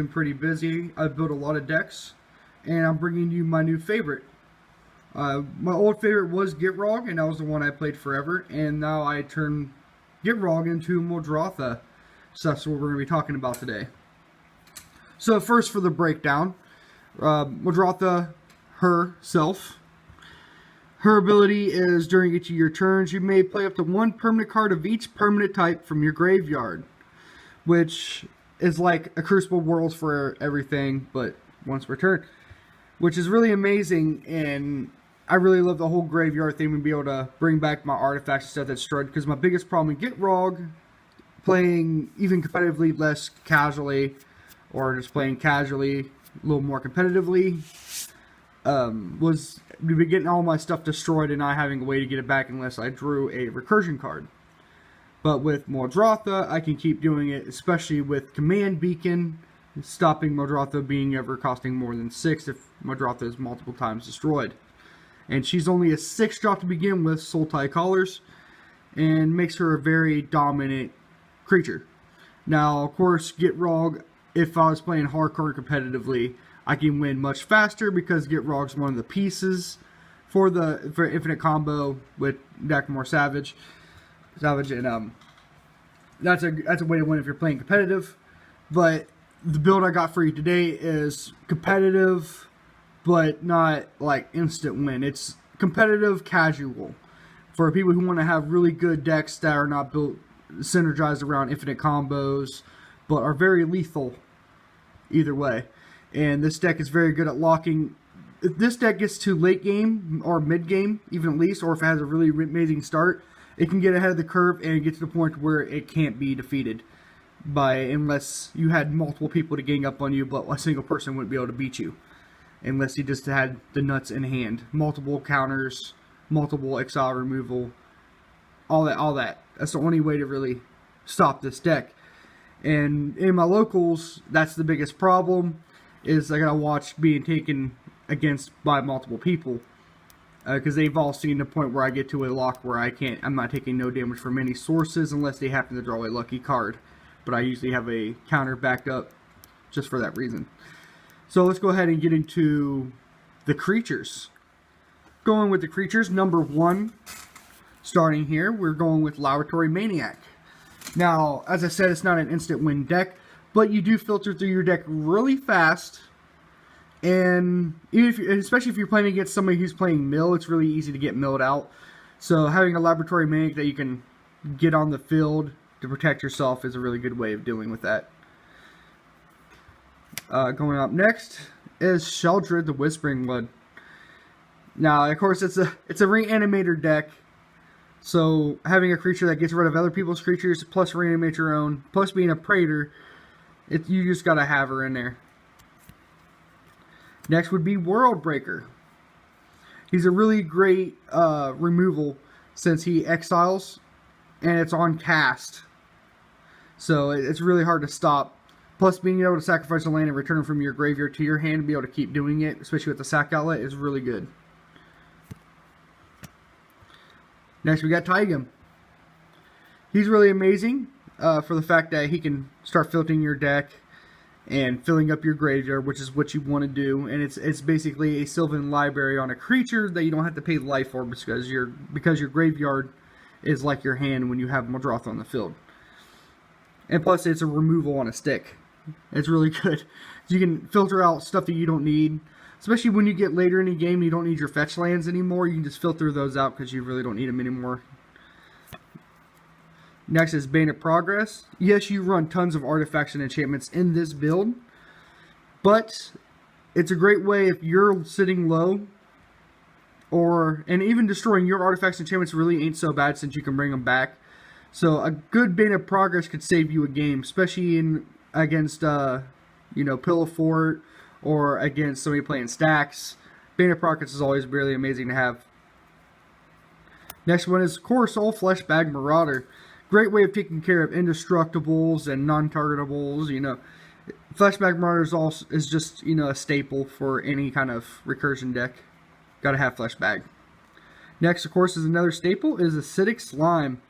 been pretty busy. I've built a lot of decks, and I'm bringing you my new favorite. My old favorite was Gitrog, and that was the one I played forever, and now I turned Gitrog into Muldrotha. So that's what we're going to be talking about today. So first for the breakdown, Muldrotha herself. Her ability is during each of your turns, you may play up to one permanent card of each permanent type from your graveyard, which is like a Crucible Worlds for everything, but once per turn, which is really amazing. And I really love the whole graveyard theme and be able to bring back my artifacts and stuff that's destroyed, because my biggest problem in Gitrog, playing even competitively, less casually, or just playing casually a little more competitively, was we've been getting all my stuff destroyed and not having a way to get it back unless I drew a recursion card. But with Muldrotha, I can keep doing it, especially with Command Beacon, stopping Muldrotha being ever costing more than 6 if Muldrotha is multiple times destroyed. And she's only a 6 drop to begin with, Soul Tie Collars, and makes her a very dominant creature. Now, of course, Gitrog, if I was playing hardcore competitively, I can win much faster because Gitrog's one of the pieces for infinite combo with More Savage, and that's a way to win if you're playing competitive. But the build I got for you today is competitive, but not like instant win. It's competitive casual for people who want to have really good decks that are not built synergized around infinite combos, but are very lethal either way. And this deck is very good at locking. If this deck gets to late game or mid game, even at least, or if it has a really amazing start, it can get ahead of the curve and get to the point where it can't be defeated unless you had multiple people to gang up on you, but a single person wouldn't be able to beat you unless he just had the nuts in hand. Multiple counters, multiple exile removal, all that. That's the only way to really stop this deck. And in my locals, that's the biggest problem, is I gotta watch being taken against by multiple people, because they've all seen the point where I get to a lock where I'm not taking no damage from any sources unless they happen to draw a lucky card. But I usually have a counter backed up just for that reason. So let's go ahead and get into the creatures. Going with the creatures, number 1, starting here, we're going with Laboratory Maniac. Now, as I said, it's not an instant win deck, but you do filter through your deck really fast. And especially if you're playing against somebody who's playing mill, it's really easy to get milled out. So having a Laboratory Maniac that you can get on the field to protect yourself is a really good way of dealing with that. Going up next is Sheldred, the Whispering Lud. Now, of course, it's a reanimator deck. So having a creature that gets rid of other people's creatures, plus reanimate your own, plus being a praetor, you just gotta have her in there. Next would be Worldbreaker. He's a really great removal since he exiles and it's on cast. So it's really hard to stop. Plus being able to sacrifice a land and return from your graveyard to your hand and be able to keep doing it, especially with the sack outlet, is really good. Next we got Taigam. He's really amazing for the fact that he can start filtering your deck and filling up your graveyard, which is what you want to do. And it's basically a Sylvan library on a creature that you don't have to pay life for, because your graveyard is like your hand when you have Muldrotha on the field. And plus it's a removal on a stick. It's really good. You can filter out stuff that you don't need, especially when you get later in the game. You don't need your fetch lands anymore. You can just filter those out because you really don't need them anymore. Next is Bane of Progress. Yes, you run tons of artifacts and enchantments in this build, but it's a great way if you're sitting low, and even destroying your artifacts and enchantments really ain't so bad since you can bring them back. So a good Bane of Progress could save you a game, especially against Pillow Fort or against somebody playing stacks. Bane of Progress is always really amazing to have. Next one is, of course, Soul Fleshbag Marauder. Great way of taking care of indestructibles and non-targetables. Fleshbag Marauder is just a staple for any kind of recursion deck. Gotta have Fleshbag. Next, of course, is another staple is Acidic Slime.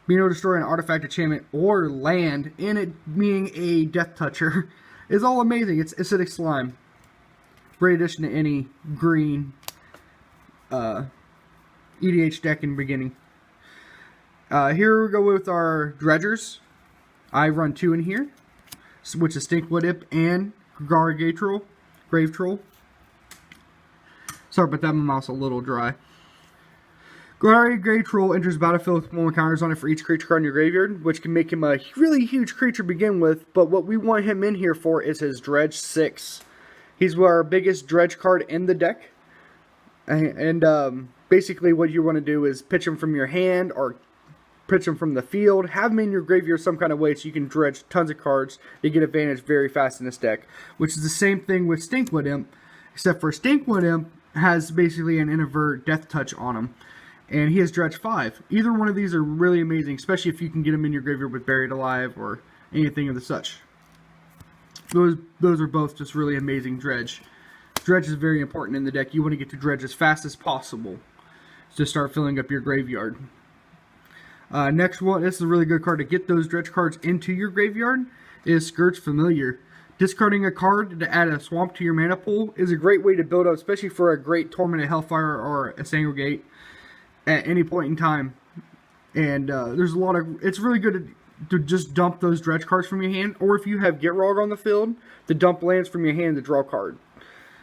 Being able to destroy an artifact, enchantment, or land, and it being a Death Toucher is all amazing. It's acidic slime. Great addition to any green EDH deck in the beginning. Here we go with our dredgers. I run 2 in here, which is Stinkwood Imp and Grave Troll. Sorry about that, my mouth's a little dry. Grave Troll enters the battlefield with 1 counters on it for each creature card in your graveyard, which can make him a really huge creature to begin with, but what we want him in here for is his Dredge 6. He's our biggest dredge card in the deck, and basically what you want to do is pitch him from your hand or pitch him from the field, have him in your graveyard some kind of way so you can dredge tons of cards to get advantage very fast in this deck, which is the same thing with Stinkwood Imp, except for Stinkwood Imp has basically an invert death touch on him, and he has dredge 5. Either one of these are really amazing, especially if you can get him in your graveyard with Buried Alive or anything of the such. Those are both just really amazing dredge. Dredge is very important in the deck. You want to get to dredge as fast as possible to start filling up your graveyard. Next one, this is a really good card to get those dredge cards into your graveyard, is Scourge Familiar. Discarding a card to add a swamp to your mana pool is a great way to build up, especially for a great Tormented Hellfire or a Sangregate at any point in time. And there's a lot of, it's really good to just dump those dredge cards from your hand, or if you have Gitrog on the field, to dump lands from your hand to draw a card.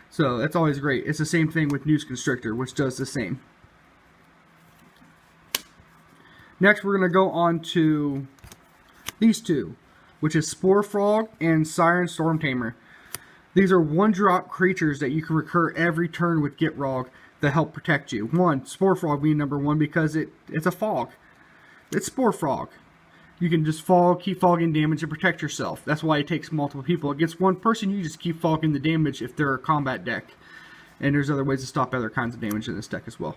So that's always great. It's the same thing with Noose Constrictor, which does the same. Next, we're going to go on to these two, which is Spore Frog and Siren Storm Tamer. These are 1-drop creatures that you can recur every turn with Gitrog that help protect you. Spore Frog being number 1 because it's a fog. It's Spore Frog. You can just keep fogging damage and protect yourself. That's why it takes multiple people. Against one person, you just keep fogging the damage if they're a combat deck. And there's other ways to stop other kinds of damage in this deck as well.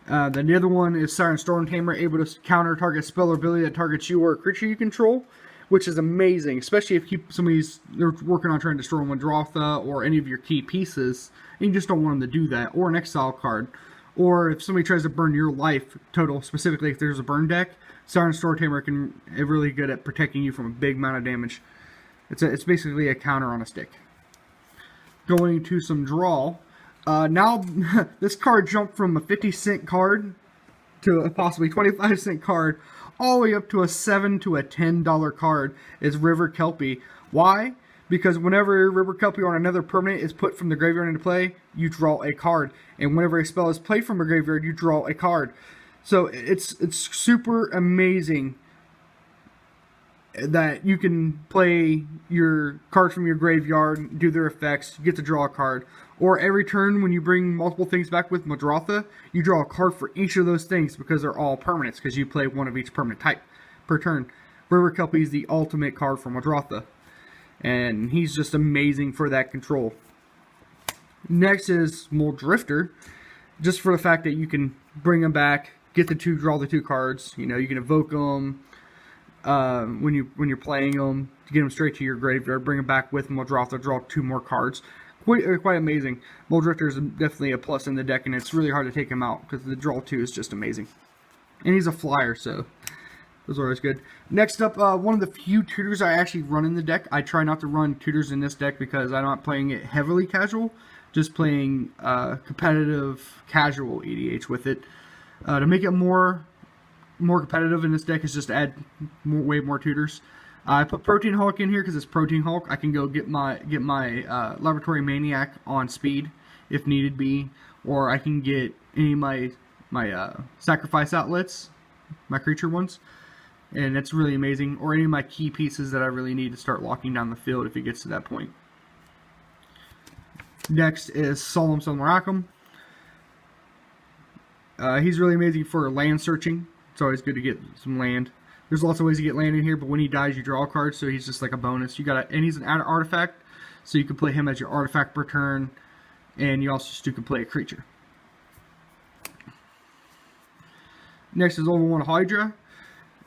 Then the other one is Siren Storm Tamer, able to counter target spell or ability that targets you or a creature you control, which is amazing, especially if they're working on trying to destroy Muldrotha or any of your key pieces, and you just don't want them to do that, or an exile card. Or if somebody tries to burn your life total, specifically if there's a burn deck, Siren Storm Tamer is really good at protecting you from a big amount of damage. It's basically a counter on a stick. Going to some draw. Now, this card jumped from a 50-cent card to a possibly 25-cent card, all the way up to a $7 to a $10 card, is River Kelpie. Why? Because whenever River Kelpie or another permanent is put from the graveyard into play, you draw a card. And whenever a spell is played from a graveyard, you draw a card. So it's super amazing that you can play your cards from your graveyard, do their effects, get to draw a card. Or every turn when you bring multiple things back with Muldrotha, you draw a card for each of those things because they're all permanents, because you play one of each permanent type per turn. River Kelpie is the ultimate card for Muldrotha, and he's just amazing for that control. Next is Muldrifter, just for the fact that you can bring them back, draw the 2 cards. You know, you can evoke them when you're playing them to get them straight to your graveyard, bring them back with Muldrotha, draw 2 more cards. Quite amazing. Muldrifter is definitely a plus in the deck, and it's really hard to take him out because the draw 2 is just amazing. And he's a flyer, so those are always good. Next up, one of the few tutors I actually run in the deck. I try not to run tutors in this deck because I'm not playing it heavily casual, just playing competitive casual EDH with it. To make it more competitive in this deck is just add way more tutors. I put Protein Hulk in here because it's Protein Hulk. I can go get my Laboratory Maniac on speed if needed be, or I can get any of my Sacrifice outlets, my creature ones, and that's really amazing. Or any of my key pieces that I really need to start locking down the field if it gets to that point. Next is Solemn Rackham. He's really amazing for land searching. It's always good to get some land. There's lots of ways to get land in here, but when he dies, you draw a card, so he's just like a bonus. And he's an artifact, so you can play him as your artifact per turn, and you also can play a creature. Next is Level 1 Hydra.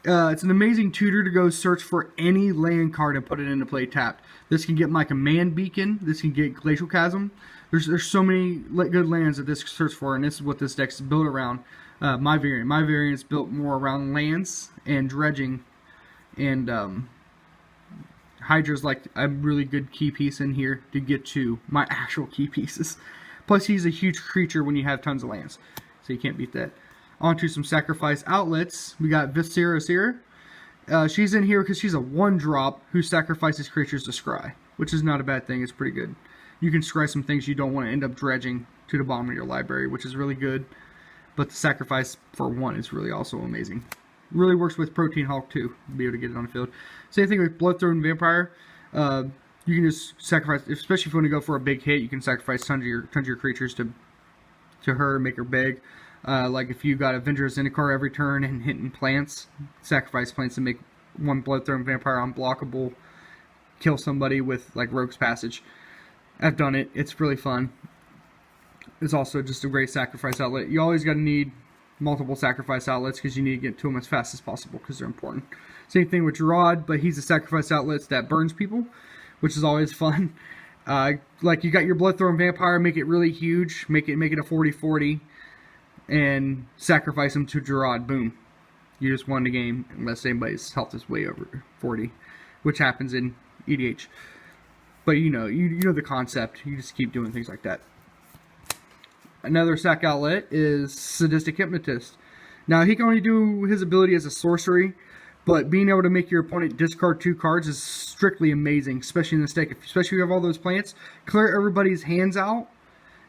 It's an amazing tutor to go search for any land card and put it into play tapped. This can get my Command Beacon. This can get Glacial Chasm. There's so many good lands that this can search for, and this is what this deck's built around. My variant is built more around lands and dredging and Hydra's like a really good key piece in here to get to my actual key pieces. Plus, he's a huge creature when you have tons of lands, so you can't beat that. On to some sacrifice outlets. We got Viscera. She's in here because she's a 1-drop who sacrifices creatures to scry, which is not a bad thing. It's pretty good. You can scry some things you don't want to end up dredging to the bottom of your library, which is really good. But the sacrifice for 1 is really also amazing. Really works with Protein Hulk too, to be able to get it on the field. Same thing with Bloodthorn Vampire. You can just sacrifice, especially if you want to go for a big hit, you can sacrifice tons of your creatures to her, make her big. Like if you got Avenger Zendikar every turn and hitting plants, sacrifice plants to make 1 Bloodthorn Vampire unblockable, kill somebody with like Rogue's Passage. I've done it. It's really fun. It's also just a great sacrifice outlet. You always got to need multiple sacrifice outlets because you need to get to them as fast as possible because they're important. Same thing with Gerard, but he's a sacrifice outlet that burns people, which is always fun. Like you got your Bloodthorn Vampire, make it really huge, make it a 40/40, and sacrifice him to Gerard. Boom, you just won the game unless anybody's health is way over 40, which happens in EDH. But you know the concept. You just keep doing things like that. Another sack outlet is Sadistic Hypnotist. Now, he can only do his ability as a sorcery, but being able to make your opponent discard 2 cards is strictly amazing, especially in this deck. Especially if you have all those plants, clear everybody's hands out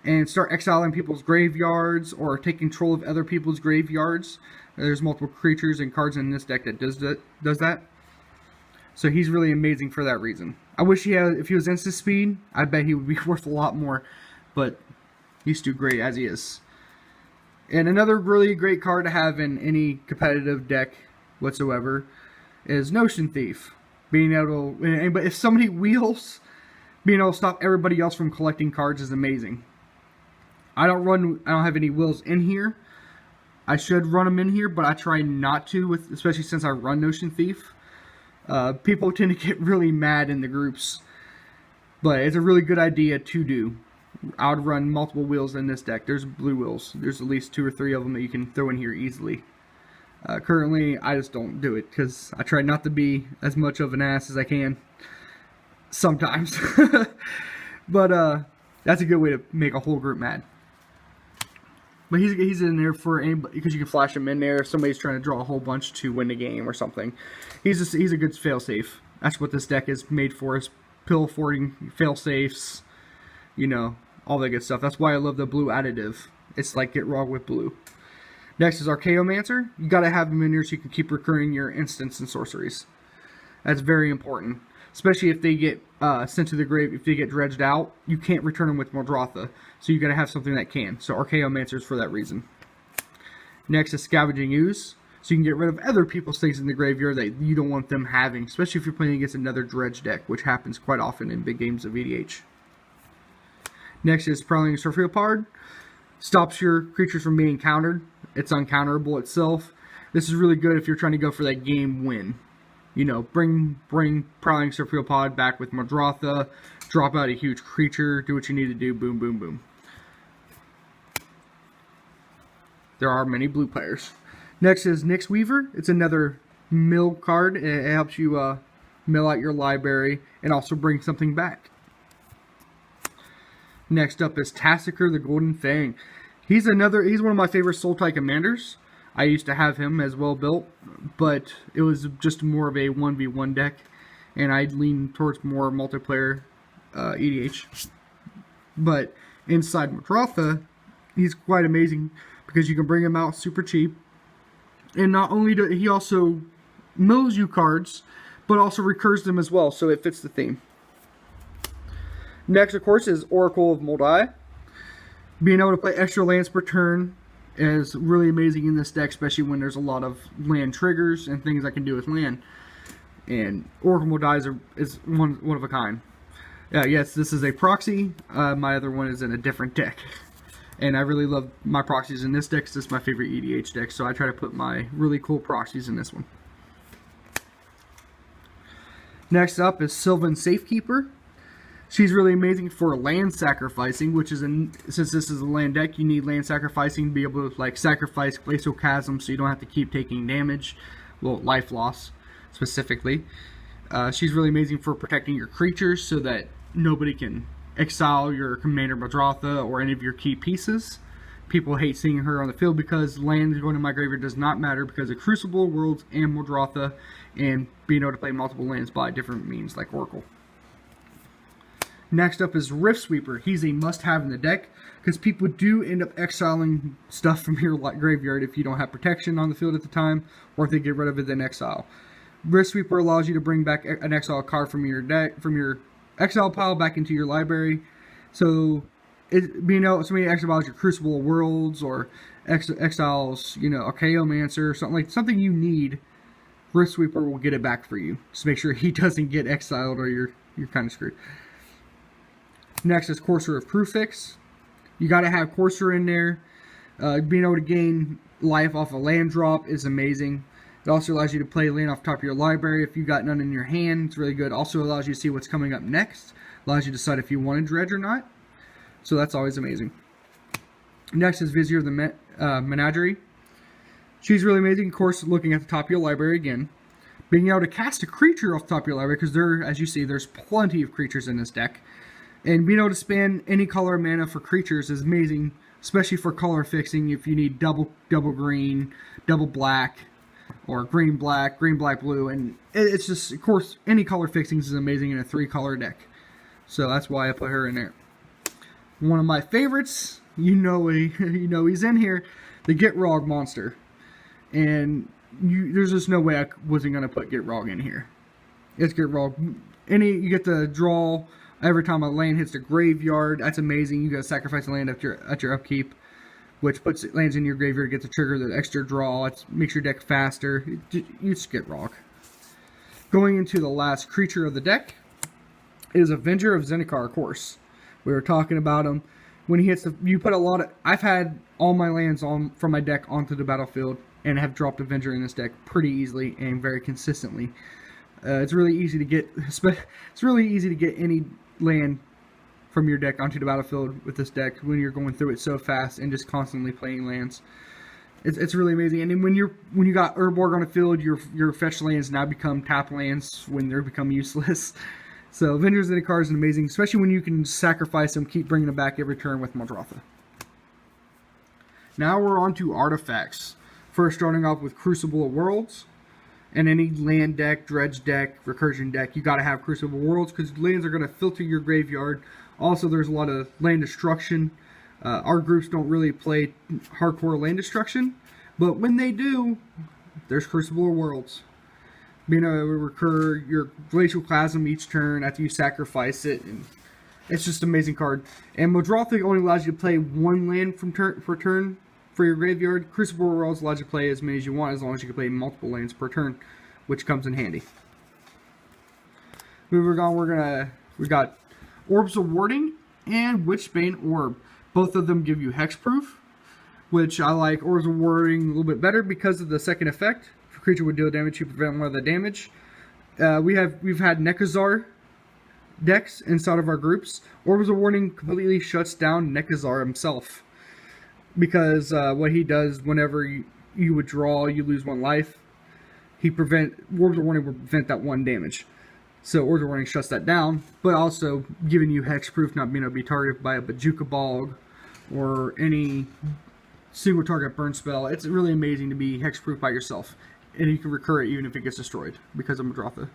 and start exiling people's graveyards or take control of other people's graveyards. There's multiple creatures and cards in this deck that does that. So he's really amazing for that reason. I wish if he was instant speed, I bet he would be worth a lot more, but he's too great as he is. And another really great card to have in any competitive deck whatsoever is Notion Thief. Being able to, but if somebody wheels, being able to stop everybody else from collecting cards is amazing. I don't have any wheels in here. I should run them in here, but I try not to, especially since I run Notion Thief. People tend to get really mad in the groups, but it's a really good idea to do. I would run multiple wheels in this deck. There's blue wheels. There's at least 2 or 3 of them that you can throw in here easily. Currently, I just don't do it because I try not to be as much of an ass as I can. Sometimes. But that's a good way to make a whole group mad. But he's in there for anybody because you can flash him in there if somebody's trying to draw a whole bunch to win the game or something. He's a good failsafe. That's what this deck is made for, is pill affording failsafes, you know, all that good stuff. That's why I love the blue additive. It's like Get Raw with blue. Next is Archaeomancer. You gotta have him in here so you can keep recurring your instants and sorceries. That's very important. Especially if they get sent to the grave, if they get dredged out, you can't return them with Muldrotha. So you gotta have something that can. So Archaeomancer is for that reason. Next is Scavenging Ooze. So you can get rid of other people's things in the graveyard that you don't want them having. Especially if you're playing against another dredge deck, which happens quite often in big games of EDH. Next is Prowling Surfeopard. Stops your creatures from being countered. It's uncounterable itself. This is really good if you're trying to go for that game win. You know, bring Prowling Surfeopard back with Muldrotha, drop out a huge creature, do what you need to do, boom, boom, boom. There are many blue players. Next is Nyx Weaver. It's another mill card. It helps you mill out your library and also bring something back. Next up is Tassiker the Golden Fang. He's one of my favorite Sultai commanders. I used to have him as well built, but it was just more of a 1v1 deck, and I'd lean towards more multiplayer EDH. But inside Muldrotha, he's quite amazing because you can bring him out super cheap, and not only he also mills you cards, but also recurs them as well, so it fits the theme. Next, of course, is Oracle of Moldai. Being able to play extra lands per turn is really amazing in this deck, especially when there's a lot of land triggers and things I can do with land. And Oracle Moldai is one of a kind. Yes, this is a proxy. My other one is in a different deck. And I really love my proxies in this deck because it's my favorite EDH deck, so I try to put my really cool proxies in this one. Next up is Sylvan Safekeeper. She's really amazing for land sacrificing, which is since this is a land deck, you need land sacrificing to be able to like sacrifice Glacial Chasm so you don't have to keep taking damage, well, life loss specifically. She's really amazing for protecting your creatures so that nobody can exile your Commander Muldrotha or any of your key pieces. People hate seeing her on the field because lands going to my graveyard does not matter because of Crucible, Worlds, and Muldrotha, and being able to play multiple lands by different means like Oracle. Next up is Rift Sweeper. He's a must-have in the deck because people do end up exiling stuff from your graveyard if you don't have protection on the field at the time, or if they get rid of it in exile. Rift Sweeper allows you to bring back an exile card from your deck, from your exile pile back into your library. So, somebody exiles your Crucible of Worlds or exiles, a Chaomancer or something you need. Rift Sweeper will get it back for you. Just make sure he doesn't get exiled or you're kind of screwed. Next is Courser of Prufix. You got to have Courser in there. Being able to gain life off a land drop is amazing. It also allows you to play land off top of your library if you got none in your hand. It's really good. Also allows you to see what's coming up next. Allows you to decide if you want to dredge or not. So that's always amazing. Next is Vizier of the Menagerie. She's really amazing. Of course, looking at the top of your library again. Being able to cast a creature off the top of your library, because as you see, there's plenty of creatures in this deck. And being able to spend any color of mana for creatures is amazing, especially for color fixing if you need double green, double black, or green black, blue, and it's just, of course, any color fixings is amazing in a 3-color deck. So that's why I put her in there. One of my favorites, he's in here, the Gitrog monster. And there's just no way I wasn't going to put Gitrog in here. It's Gitrog. You get to draw every time a land hits the graveyard. That's amazing. You got to sacrifice a land at your upkeep, which puts lands in your graveyard, gets to trigger the extra draw. It makes your deck faster. You just get rock. Going into the last creature of the deck is Avenger of Zendikar, of course. We were talking about him. When he hits you put a lot of... I've had all my lands from my deck onto the battlefield and have dropped Avenger in this deck pretty easily and very consistently. It's really easy to get... It's really easy to get any land from your deck onto the battlefield with this deck when you're going through it so fast and just constantly playing lands. It's really amazing. And then when you got Urborg on the field, your fetch lands now become tap lands when they become useless. So Avengers in the card is amazing, especially when you can sacrifice them, keep bringing them back every turn with Muldrotha. Now we're on to artifacts. First, starting off with Crucible of Worlds. And any land deck, dredge deck, recursion deck, you got to have Crucible of Worlds because lands are going to filter your graveyard. Also, there's a lot of land destruction. Our groups don't really play hardcore land destruction, but when they do, there's Crucible of Worlds. Being able to recur your Glacial Chasm each turn after you sacrifice it, and it's just an amazing card. And Muldrotha only allows you to play one land per turn for your graveyard. Crucible of Worlds allows you to play as many as you want, as long as you can play multiple lands per turn, which comes in handy. Moving on, we got Orbs of Warding and Witchbane Orb. Both of them give you hexproof, which I like Orbs of Warding a little bit better because of the second effect. If a creature would deal damage, you prevent one of the damage. We've had Nekazar decks inside of our groups. Orbs of Warding completely shuts down Nekazar himself, because what he does whenever you withdraw, you lose 1 life. Orbs of Warning will prevent that 1 damage. So Orbs of Warning shuts that down, but also giving you hexproof, not being able to be targeted by a Bajuka Bog or any single target burn spell. It's really amazing to be hexproof by yourself, and you can recur it even if it gets destroyed because of Muldrotha.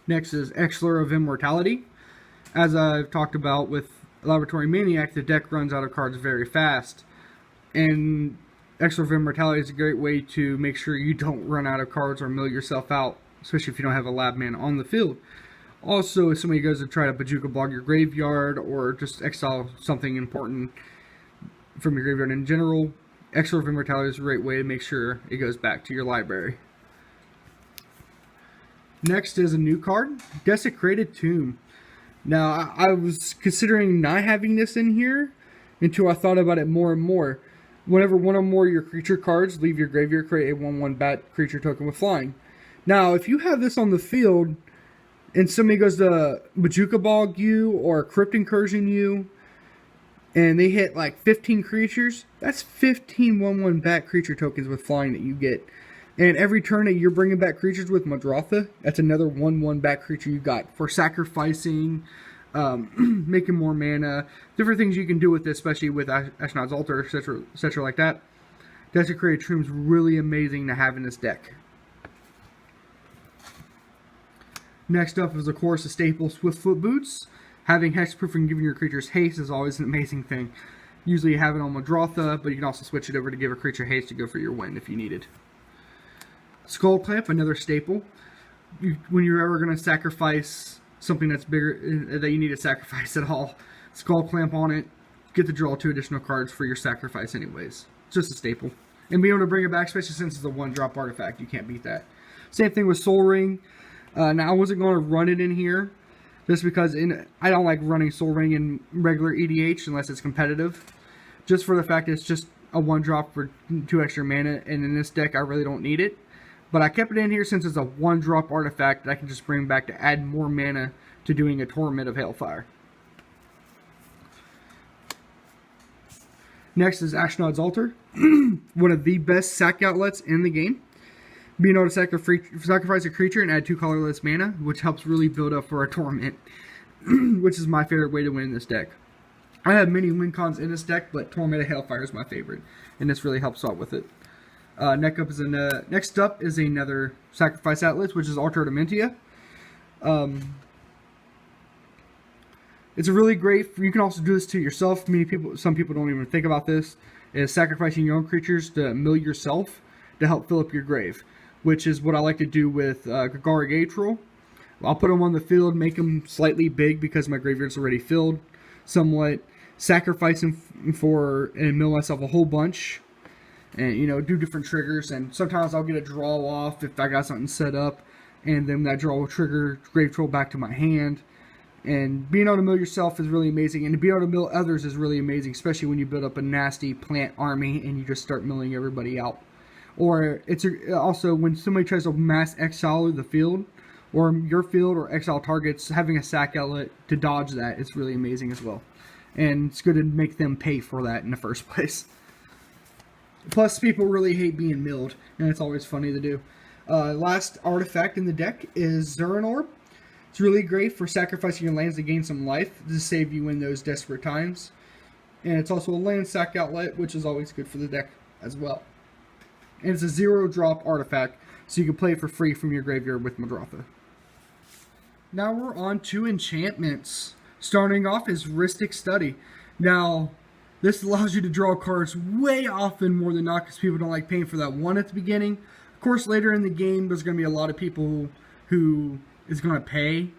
Next is Lair of Immortality. As I've talked about with Laboratory Maniac, the deck runs out of cards very fast, and Lair of Immortality is a great way to make sure you don't run out of cards or mill yourself out, especially if you don't have a lab man on the field. Also, if somebody goes to try to Bajuka Bog your graveyard or just exile something important from your graveyard in general, Lair of Immortality is a great way to make sure it goes back to your library. Next is a new card, Desecrated Tomb. Now, I was considering not having this in here until I thought about it more and more. Whenever one or more of your creature cards leave your graveyard, create a 1/1 bat creature token with flying. Now, if you have this on the field and somebody goes to Bajuka Bog you or Crypt Incursion you, and they hit like 15 creatures, that's 15 1/1 back creature tokens with flying that you get. And every turn that you're bringing back creatures with Muldrotha, that's another 1/1 back creature you got for sacrificing, making more mana, different things you can do with this, especially with Ashnod's Altar, etc. like that. Desecrated Tomb's really amazing to have in this deck. Next up is, of course, a staple, Swiftfoot Boots. Having hexproof and giving your creatures haste is always an amazing thing. Usually you have it on Muldrotha, but you can also switch it over to give a creature haste to go for your win if you need it. Skull Clamp, another staple. When you're ever going to sacrifice something that's bigger, that you need to sacrifice at all, Skull Clamp on it, get to draw 2 additional cards for your sacrifice anyways. It's just a staple. And being able to bring it back, especially since it's a 1-drop artifact, you can't beat that. Same thing with Soul Ring. Now, I wasn't going to run it in here, just because I don't like running Soul Ring in regular EDH unless it's competitive. Just for the fact that it's just a 1-drop for 2 extra mana, and in this deck I really don't need it. But I kept it in here since it's a 1-drop artifact that I can just bring back to add more mana to doing a Torment of Hailfire. Next is Ashnod's Altar, one of the best sack outlets in the game. Being able to sacrifice a creature and add 2 colorless mana, which helps really build up for a Torment, which is my favorite way to win this deck. I have many win cons in this deck, but Torment of Hailfire is my favorite, and this really helps out with it. Next up is another sacrifice outlet, which is Altar Dementia. It's a really great. You can also do this to yourself. Some people don't even think about this. Is sacrificing your own creatures to mill yourself to help fill up your grave, which is what I like to do with Gargaric Atrial. I'll put them on the field, make them slightly big because my graveyard's already filled somewhat, sacrifice them and mill myself a whole bunch, and do different triggers. And sometimes I'll get a draw off if I got something set up, and then that draw will trigger Grave Troll back to my hand. And being able to mill yourself is really amazing, and to be able to mill others is really amazing, especially when you build up a nasty plant army and you just start milling everybody out. Or it's also when somebody tries to mass exile the field, or your field, or exile targets, having a sack outlet to dodge that is really amazing as well. And it's good to make them pay for that in the first place. Plus, people really hate being milled, and it's always funny to do. Last artifact in the deck is Zurin Orb. It's really great for sacrificing your lands to gain some life to save you in those desperate times. And it's also a land sack outlet, which is always good for the deck as well. And it's a 0-drop artifact, so you can play it for free from your graveyard with Muldrotha. Now we're on to enchantments. Starting off is Rhystic Study. Now, this allows you to draw cards way often more than not because people don't like paying for that 1 at the beginning. Of course, later in the game, there's going to be a lot of people who is going to pay,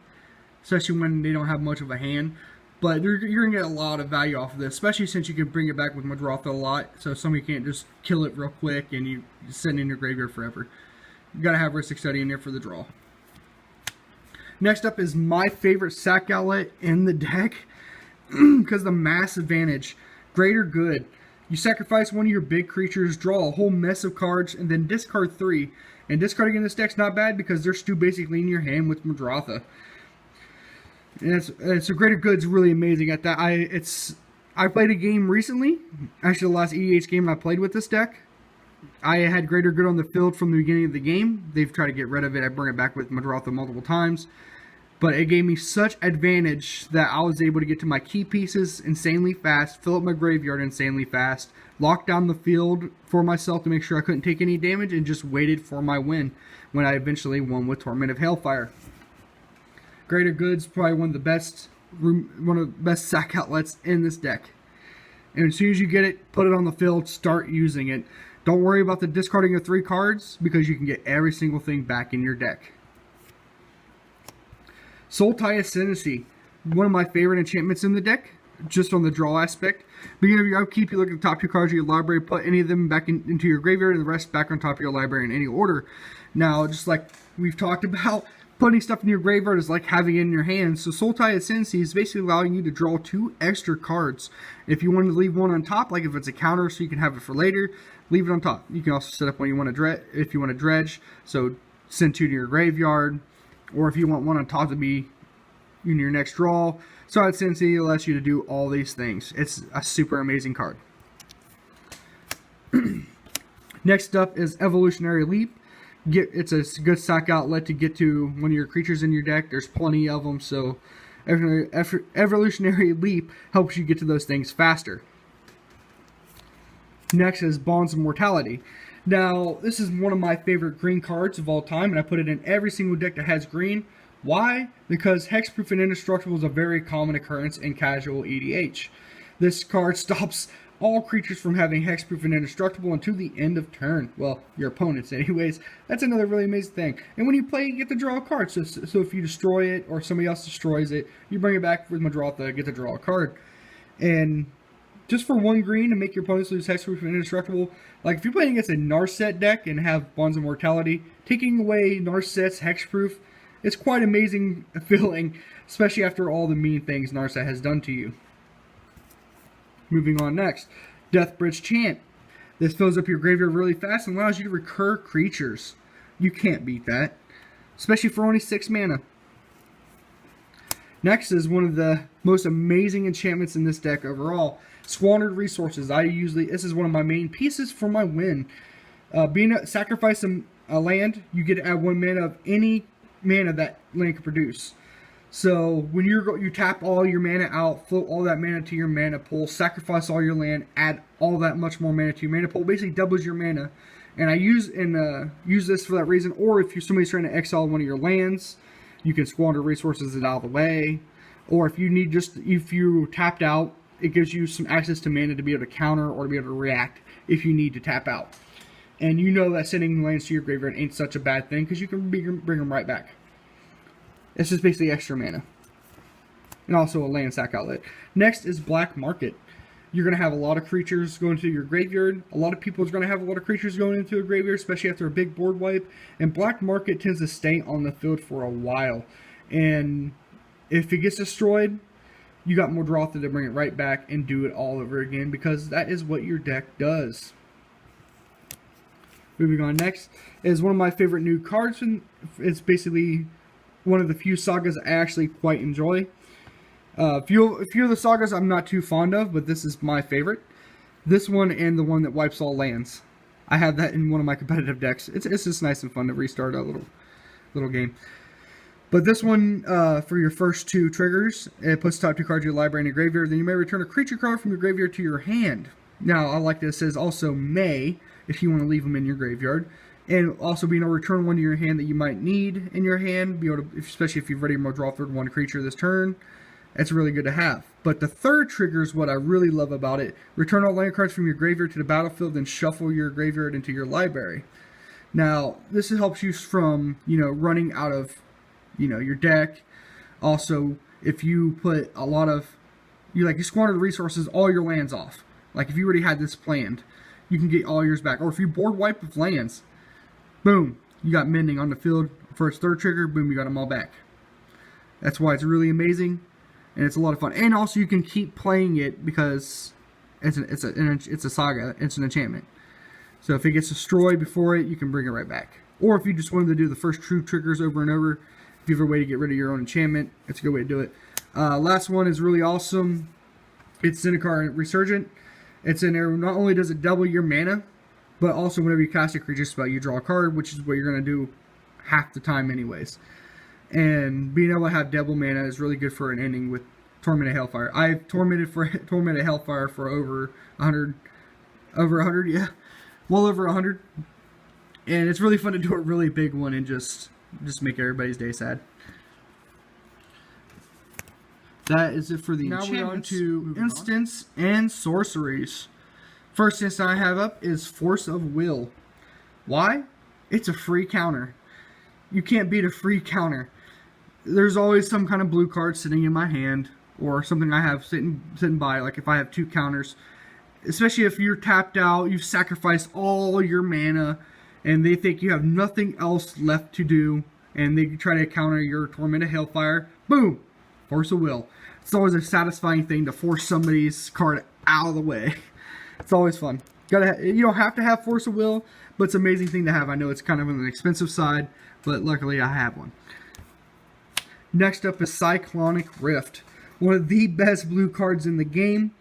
especially when they don't have much of a hand. But you're going to get a lot of value off of this, especially since you can bring it back with Muldrotha a lot, so somebody can't just kill it real quick and you sit in your graveyard forever. You got to have Rhystic Study in there for the draw. Next up is my favorite sack outlet in the deck, because the mass advantage. Greater Good. You sacrifice one of your big creatures, draw a whole mess of cards, and then discard 3. And discarding in this deck's not bad because they're still basically in your hand with Muldrotha. And it's a Greater Good's really amazing at that. I played a game recently, actually the last EDH game I played with this deck. I had Greater Good on the field from the beginning of the game. They've tried to get rid of it. I bring it back with Muldrotha multiple times. But it gave me such advantage that I was able to get to my key pieces insanely fast, fill up my graveyard insanely fast, lock down the field for myself to make sure I couldn't take any damage, and just waited for my win when I eventually won with Torment of Hailfire. Greater Good's probably one of the best sack outlets in this deck. And as soon as you get it, put it on the field, start using it. Don't worry about the discarding of 3 cards because you can get every single thing back in your deck. Sultai Ascendancy, one of my favorite enchantments in the deck, just on the draw aspect. Beginning of your upkeep, you look at the top 2 cards of your library, put any of them back into your graveyard, and the rest back on top of your library in any order. Now, just like we've talked about, putting stuff in your graveyard is like having it in your hands. So Sultai Ascendancy is basically allowing you to draw 2 extra cards. If you want to leave one on top, like if it's a counter so you can have it for later, leave it on top. You can also set up when you want to if you want to dredge, so send 2 to your graveyard. Or if you want one on top to be in your next draw, Solid Sensei allows you to do all these things. It's a super amazing card. Next up is Evolutionary Leap. It's a good sack outlet to get to one of your creatures in your deck. There's plenty of them, so Evolutionary Leap helps you get to those things faster. Next is Bane of Immortality. Now, this is one of my favorite green cards of all time, and I put it in every single deck that has green. Why? Because Hexproof and Indestructible is a very common occurrence in casual EDH. This card stops all creatures from having Hexproof and Indestructible until the end of turn. Well, your opponents anyways. That's another really amazing thing. And when you play, you get to draw a card. So if you destroy it or somebody else destroys it, you bring it back with Muldrotha, get to draw a card. And just for 1 green to make your opponents lose Hexproof and Indestructible, like if you're playing against a Narset deck and have Bane of Immortality, taking away Narset's Hexproof, it's quite amazing feeling, especially after all the mean things Narset has done to you. Moving on next, Deathbridge Chant. This fills up your graveyard really fast and allows you to recur creatures. You can't beat that, especially for only 6 mana. Next is one of the most amazing enchantments in this deck overall. Squandered Resources. This is one of my main pieces for my win. Sacrifice a land, you get to add 1 mana of any mana that land can produce. So when you tap all your mana out, float all that mana to your mana pool, sacrifice all your land, add all that much more mana to your mana pool, basically doubles your mana. And I use this for that reason. Or if somebody's trying to exile one of your lands, you can Squander Resources it out of the way. Or if you tapped out, it gives you some access to mana to be able to counter or to be able to react if you need to tap out. And you know that sending lands to your graveyard ain't such a bad thing because you can bring them right back. It's just basically extra mana. And also a land sack outlet. Next is Black Market. You're going to have a lot of creatures going to your graveyard. A lot of people are going to have a lot of creatures going into a graveyard, especially after a big board wipe. And Black Market tends to stay on the field for a while. And if it gets destroyed, you got Muldrotha to bring it right back and do it all over again, because that is what your deck does. Moving on, next is one of my favorite new cards, and it's basically one of the few sagas I actually quite enjoy. A few of the sagas I'm not too fond of, but this is my favorite. This one and the one that wipes all lands. I have that in one of my competitive decks. It's just nice and fun to restart a little game. But this one, for your first 2 triggers, it puts top 2 cards of your library in your graveyard. Then you may return a creature card from your graveyard to your hand. Now, I like this. It says also may, if you want to leave them in your graveyard. And also being able to return one to your hand that you might need in your hand, be able to, especially if you've already Muldrotha 1 creature this turn. It's really good to have. But the third trigger is what I really love about it. Return all land cards from your graveyard to the battlefield and shuffle your graveyard into your library. Now, this helps you from, running out of, your deck. Also, if you put a lot of, you squander the resources, all your lands off. Like if you already had this planned, you can get all yours back. Or if you board wipe with lands, boom, you got Mending on the field for its 3rd trigger, boom, you got them all back. That's why it's really amazing. And it's a lot of fun. And also you can keep playing it because it's a saga. It's an enchantment. So if it gets destroyed before it, you can bring it right back. Or if you just wanted to do the first 2 triggers over and over, if you have a way to get rid of your own enchantment, it's a good way to do it. Last one is really awesome. It's Zendikar Resurgent. It's in there. Not only does it double your mana, but also whenever you cast a creature spell, you draw a card, which is what you're going to do half the time anyways. And being able to have double mana is really good for an ending with Tormented Hellfire. I've Tormented Hellfire for over 100, yeah, well over 100. And it's really fun to do a really big one and just make everybody's day sad. That is it for the enchantments. Now we're on to instants and sorceries. First instant I have up is Force of Will. Why? It's a free counter. You can't beat a free counter. There's always some kind of blue card sitting in my hand, or something I have sitting by, like if I have 2 counters. Especially if you're tapped out, you've sacrificed all your mana, and they think you have nothing else left to do, and they try to counter your Tormented Hellfire. Boom! Force of Will. It's always a satisfying thing to force somebody's card out of the way. It's always fun. You don't have to have Force of Will, but it's an amazing thing to have. I know it's kind of on the expensive side, but luckily I have one. Next up is Cyclonic Rift. One of the best blue cards in the game.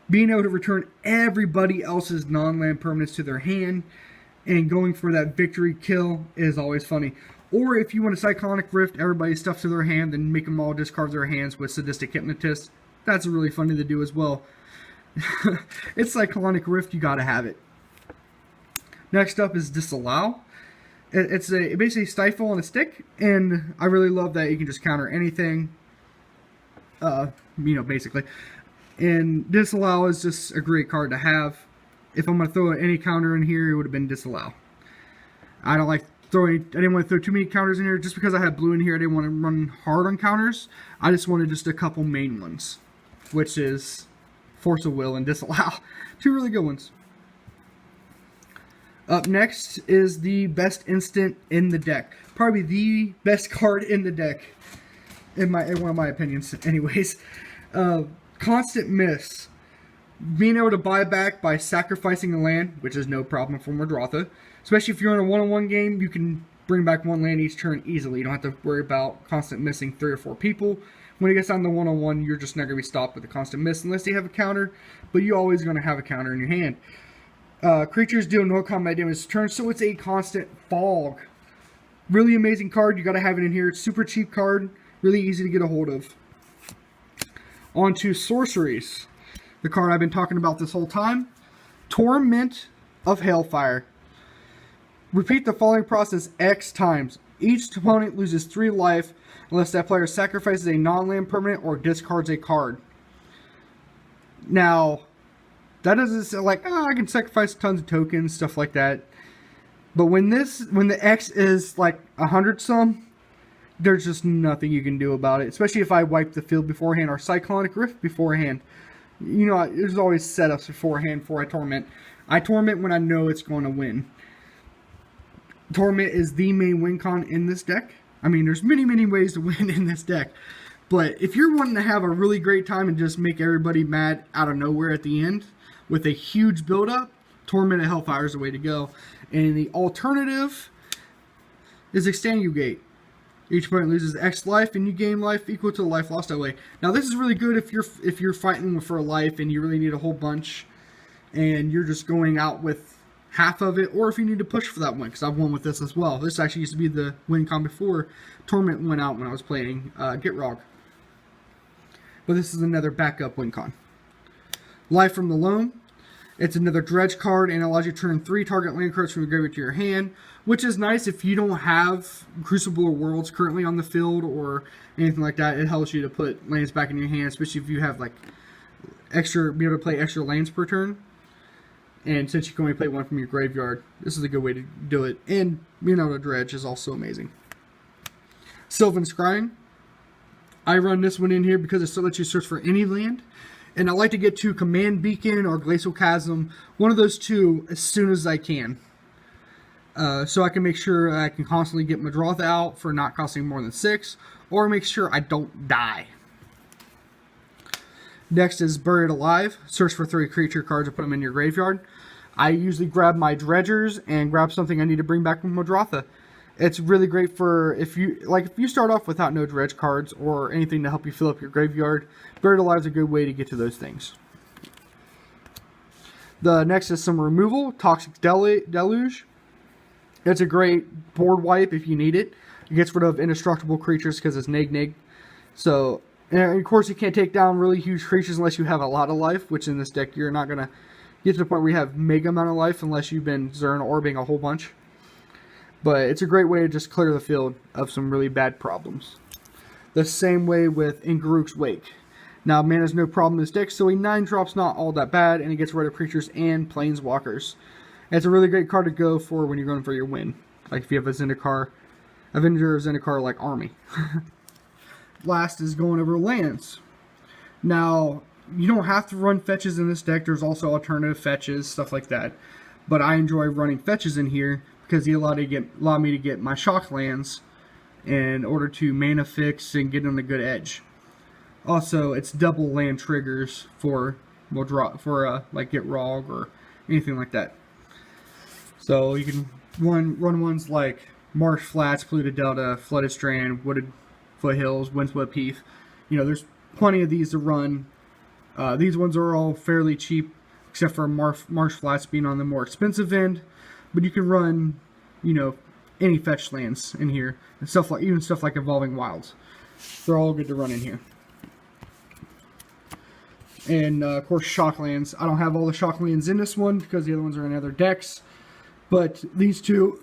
Being able to return everybody else's non-land permanents to their hand and going for that victory kill is always funny. Or if you want a Cyclonic Rift, everybody stuff to their hand and make them all discard their hands with Sadistic Hypnotist. That's really funny to do as well. It's Cyclonic Rift, you gotta have it. Next up is Disallow. It's basically Stifle on a stick, and I really love that you can just counter anything. Basically. And Disallow is just a great card to have. If I'm going to throw any counter in here, it would have been Disallow. I didn't want to throw too many counters in here. Just because I had blue in here, I didn't want to run hard on counters. I just wanted just a couple main ones, which is Force of Will and Disallow. Two really good ones. Up next is the best instant in the deck. Probably the best card in the deck, in one of my opinions anyways. Constant Miss. Being able to buy back by sacrificing a land, which is no problem for Muldrotha. Especially if you're in a one-on-one game, you can bring back one land each turn easily. You don't have to worry about constant missing 3 or 4 people. When it gets down to one-on-one, you're just not going to be stopped with a constant miss unless you have a counter, but you're always going to have a counter in your hand. Creatures deal no combat damage this turn, so it's a constant fog. Really amazing card. You got to have it in here. It's super cheap card. Really easy to get a hold of. On to Sorceries. The card I've been talking about this whole time. Torment of Hailfire. Repeat the following process X times. Each opponent loses 3 life unless that player sacrifices a non-land permanent or discards a card. Now, that doesn't say like, I can sacrifice tons of tokens, stuff like that. But when the X is like 100 some, there's just nothing you can do about it. Especially if I wipe the field beforehand or Cyclonic Rift beforehand. There's always setups beforehand for a Torment. I Torment when I know it's going to win. Torment is the main win con in this deck. I mean, there's many, many ways to win in this deck. But if you're wanting to have a really great time and just make everybody mad out of nowhere at the end with a huge build-up, Torment of Hellfire is the way to go. And the alternative is Extenuate. Each opponent loses X life, and you gain life equal to the life lost that way. Now, this is really good if you're fighting for a life and you really need a whole bunch, and you're just going out with half of it, or if you need to push for that one, because I've won with this as well. This actually used to be the win con before Torment went out when I was playing Gitrog. But this is another backup win con. Life from the Loam. It's another dredge card and allows you to turn 3 target land cards from your graveyard to your hand, which is nice if you don't have Crucible of Worlds currently on the field or anything like that. It helps you to put lands back in your hand, especially if you have like be able to play extra lands per turn. And since you can only play one from your graveyard, this is a good way to do it. And the dredge is also amazing. Sylvan Scrying. I run this one in here because it still lets you search for any land. And I like to get to Command Beacon or Glacial Chasm, one of those two, as soon as I can. So I can make sure I can constantly get Muldrotha out for not costing more than 6, or make sure I don't die. Next is Buried Alive. Search for 3 creature cards and put them in your graveyard. I usually grab my Dredgers and grab something I need to bring back from Muldrotha. It's really great for if you start off without no dredge cards or anything to help you fill up your graveyard. Buried Alive is a good way to get to those things. The next is some removal, Toxic Deluge. It's a great board wipe if you need it. It gets rid of indestructible creatures because it's neg. So, and of course, you can't take down really huge creatures unless you have a lot of life, which in this deck you're not going to get to the point where you have mega amount of life unless you've been Zern orbing a whole bunch. But it's a great way to just clear the field of some really bad problems. The same way with Ingaruk's Wake. Now, mana's no problem in this deck, so a 9-drop's not all that bad, and it gets rid of creatures and planeswalkers. And it's a really great card to go for when you're going for your win. Like if you have a Zendikar, Avenger or Zendikar like army. Last is going over lands. Now, you don't have to run fetches in this deck. There's also alternative fetches, stuff like that. But I enjoy running fetches in here because they allow me to get my shock lands in order to mana fix and get on a good edge. Also, it's double land triggers for like Gitrog or anything like that. So you can run ones like Marsh Flats, Polluted Delta, Flooded Strand, Wooded Foothills, Windswept Heath. There's plenty of these to run. These ones are all fairly cheap, except for Marsh Flats being on the more expensive end. But you can run, you know, any fetch lands in here, and stuff like even stuff like Evolving Wilds. They're all good to run in here. And of course, shock lands. I don't have all the shock lands in this one because the other ones are in other decks. But these two,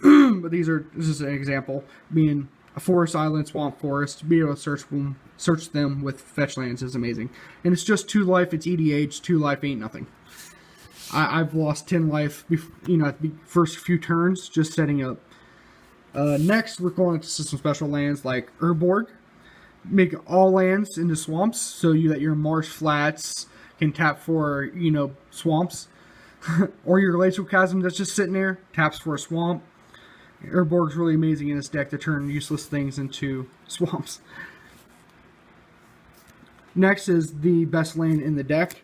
this is an example, being a forest island, swamp forest. To be able to search them with fetch lands is amazing. And it's just 2 life. It's EDH. 2 life ain't nothing. I've lost 10 life, you know, at the first few turns just setting up. Next, we're going into some special lands like Urborg. Make all lands into swamps, so that your marsh flats can tap for, you know, swamps. Or your glacial chasm that's just sitting there taps for a swamp. Urborg's really amazing in this deck to turn useless things into swamps. Next is the best land in the deck,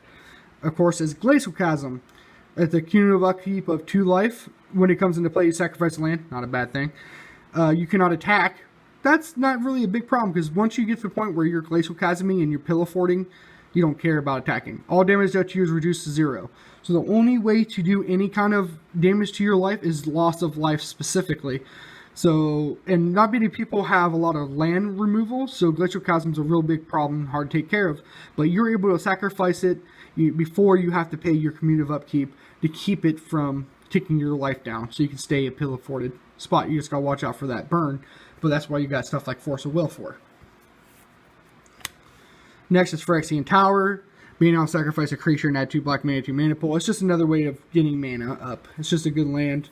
of course, is Glacial Chasm. At the cumulative upkeep of 2 life, when it comes into play, you sacrifice a land. Not a bad thing. You cannot attack. That's not really a big problem, because once you get to the point where you're Glacial Chasming and you're Pillow Forting, you don't care about attacking. All damage dealt to you is reduced to 0. So the only way to do any kind of damage to your life is loss of life specifically. So, and not many people have a lot of land removal, so Glacial Chasm's a real big problem, hard to take care of. But you're able to sacrifice it before you have to pay your cumulative upkeep to keep it from ticking your life down, so you can stay a Pillow Forted spot. You just gotta watch out for that burn, but that's why you got stuff like Force of Will for. Next is Axiom Tower. Being able to sacrifice a creature and add 2 black mana to your mana pool. It's just another way of getting mana up. It's just a good land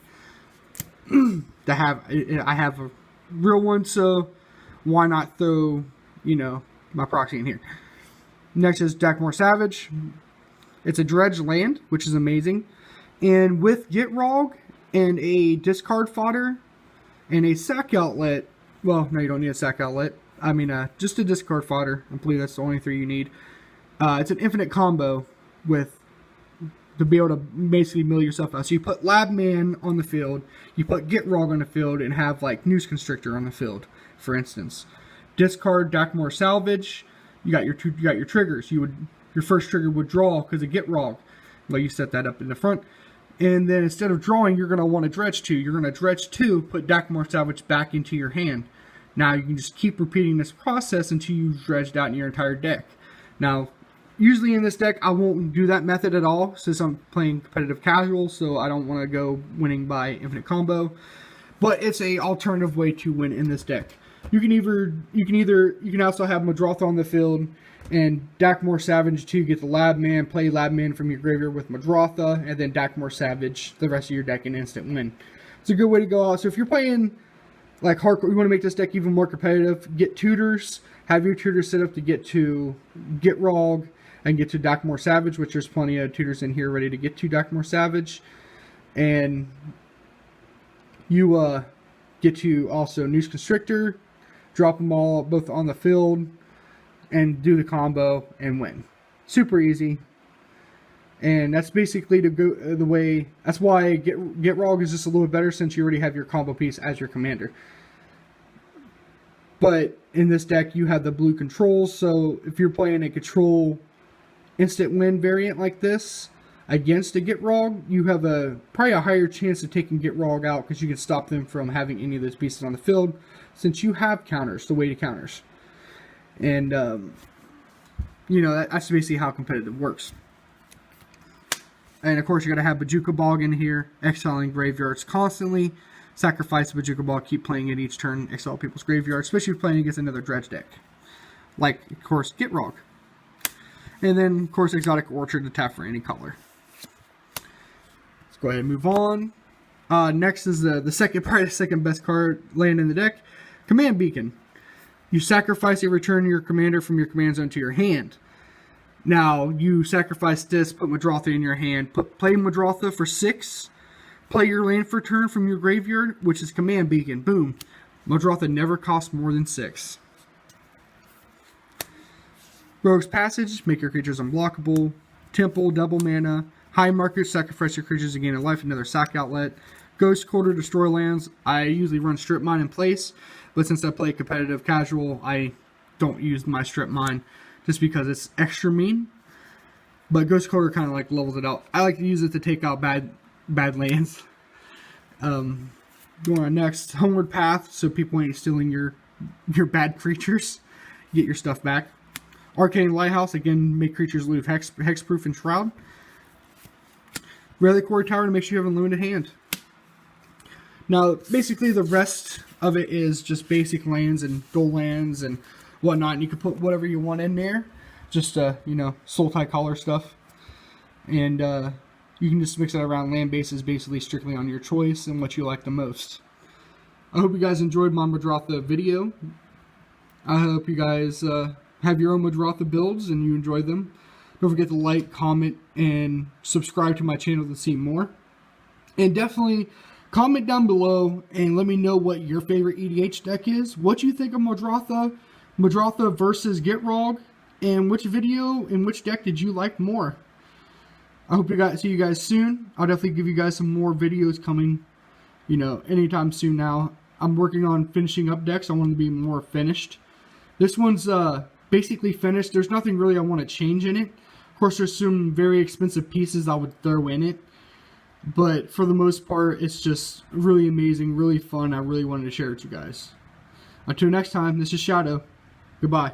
to have. I have a real one, so why not throw, you know, my proxy in here. Next is Dakmor Savage. It's a dredge land, which is amazing. And with Gitrog and a discard fodder and a sack outlet, well, no, you don't need a sack outlet. I mean, just a discard fodder. I believe that's the only 3 you need. It's an infinite combo to be able to basically mill yourself out. So you put Labman on the field, you put Gitrog on the field, and have like Noose Constrictor on the field, for instance. Discard Dakmor Salvage. You got your triggers. Your first trigger would draw because of Gitrog. Well, you set that up in the front. And then instead of drawing, you're going to want to dredge 2. You're going to dredge 2, put Dakmor Salvage back into your hand. Now you can just keep repeating this process until you've dredged out in your entire deck. Now, usually in this deck, I won't do that method at all, since I'm playing competitive casual, so I don't want to go winning by infinite combo. But it's a alternative way to win in this deck. You can also have Muldrotha on the field and Dakmor Savage to get the Labman, play Labman from your graveyard with Muldrotha, and then Dakmor Savage the rest of your deck and instant win. It's a good way to go out. So if you're playing like hardcore, you want to make this deck even more competitive, get tutors, have your tutors set up to get to Gitrog and get to Dakmor Savage, which there's plenty of tutors in here ready to get to Dakmor Savage. And you get to also Noose Constrictor, drop them all both on the field, and do the combo and win. Super easy. And that's basically the way. That's why Gitrog is just a little better, since you already have your combo piece as your commander. But in this deck, you have the blue controls. So if you're playing a control instant win variant like this against a Gitrog, you have probably a higher chance of taking Gitrog out, because you can stop them from having any of those pieces on the field, since you have counters, the weighted counters. And you know, that's basically how competitive works. And of course, you got to have Bojuka Bog in here, exiling graveyards constantly. Sacrifice Bojuka Bog, keep playing it each turn, exile people's graveyards, especially if you're playing against another dredge deck, like of course Gitrog. And then of course Exotic Orchard to tap for any color. Let's go ahead and move on. Next is probably the second best card land in the deck, Command Beacon. You sacrifice a return your commander from your command zone to your hand. Now, you sacrifice this, put Muldrotha in your hand, play Muldrotha for 6, play your land for turn from your graveyard, which is Command Beacon. Boom. Muldrotha never costs more than 6. Rogue's Passage, make your creatures unblockable. Temple, double mana. High Market, sacrifice your creatures to gain a life, another sack outlet. Ghost Quarter, destroy lands. I usually run Strip Mine in place, but since I play competitive casual, I don't use my Strip Mine. just because it's extra mean. But Ghost Quarter kind of like levels it out. I like to use it to take out bad lands. Going on next, Homeward Path, so people ain't stealing your bad creatures. Get your stuff back. Arcane Lighthouse, again, make creatures live hexproof and shroud. Reliquary Tower to make sure you have a limited hand. Now, basically the rest of it is just basic lands and gold lands and whatnot. And you can put whatever you want in there. Just, you know, Sultai Collar stuff. And you can just mix it around land bases, basically strictly on your choice and what you like the most. I hope you guys enjoyed my Muldrotha video. I hope you guys have your own Muldrotha builds and you enjoy them. Don't forget to like, comment, and subscribe to my channel to see more. And definitely comment down below and let me know what your favorite EDH deck is. What you think of Muldrotha versus Gitrog, and which video and which deck did you like more. I hope to see you guys soon. I'll definitely give you guys some more videos coming, you know, anytime soon now. I'm working on finishing up decks. I want to be more finished. This one's basically finished. There's nothing really I want to change in it. Of course, there's some very expensive pieces I would throw in it. But for the most part, it's just really amazing, really fun. I really wanted to share it with you guys. Until next time, this is Shadow. Goodbye.